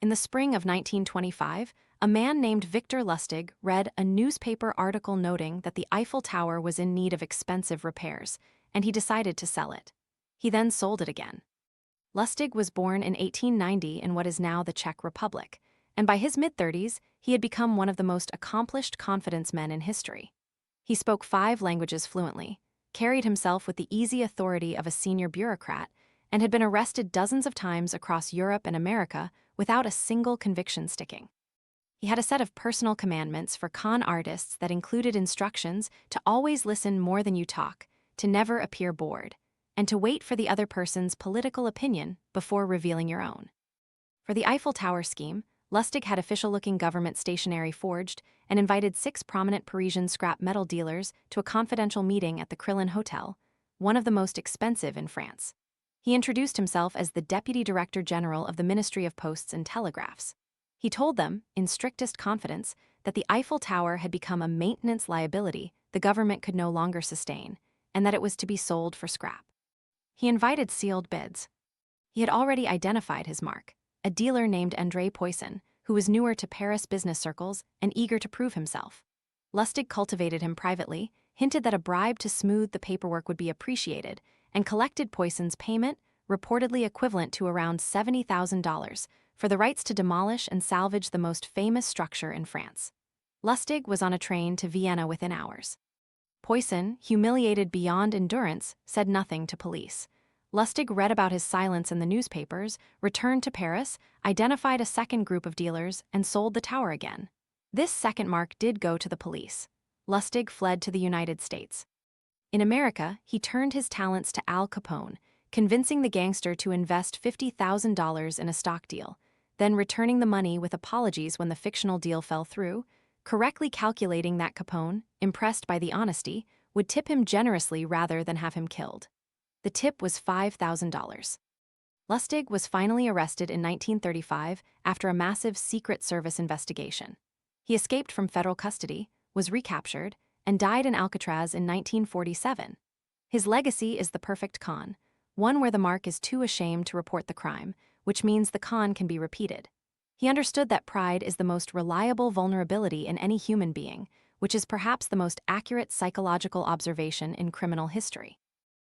In the spring of 1925, a man named Victor Lustig read a newspaper article noting that the Eiffel Tower was in need of expensive repairs, and he decided to sell it. He then sold it again. Lustig was born in 1890 in what is now the Czech Republic, and by his mid-30s, he had become one of the most accomplished confidence men in history. He spoke 5 languages fluently, carried himself with the easy authority of a senior bureaucrat, and had been arrested dozens of times across Europe and America without a single conviction sticking. He had a set of personal commandments for con artists that included instructions to always listen more than you talk, to never appear bored, and to wait for the other person's political opinion before revealing your own. For the Eiffel Tower scheme, Lustig had official-looking government stationery forged and invited 6 prominent Parisian scrap metal dealers to a confidential meeting at the Crillon Hotel, one of the most expensive in France. He introduced himself as the Deputy Director General of the Ministry of Posts and Telegraphs. He told them, in strictest confidence, that the Eiffel Tower had become a maintenance liability the government could no longer sustain, and that it was to be sold for scrap. He invited sealed bids. He had already identified his mark, a dealer named André Poisson, who was newer to Paris business circles and eager to prove himself. Lustig cultivated him privately, hinted that a bribe to smooth the paperwork would be appreciated, and collected Poisson's payment, reportedly equivalent to around $70,000, for the rights to demolish and salvage the most famous structure in France. Lustig was on a train to Vienna within hours. Poisson, humiliated beyond endurance, said nothing to police. Lustig read about his silence in the newspapers, returned to Paris, identified a second group of dealers, and sold the tower again. This second mark did go to the police. Lustig fled to the United States. In America, he turned his talents to Al Capone, convincing the gangster to invest $50,000 in a stock deal, then returning the money with apologies when the fictional deal fell through, correctly calculating that Capone, impressed by the honesty, would tip him generously rather than have him killed. The tip was $5,000. Lustig was finally arrested in 1935 after a massive Secret Service investigation. He escaped from federal custody, was recaptured, and died in Alcatraz in 1947. His legacy is the perfect con, one where the mark is too ashamed to report the crime, which means the con can be repeated. He understood that pride is the most reliable vulnerability in any human being, which is perhaps the most accurate psychological observation in criminal history.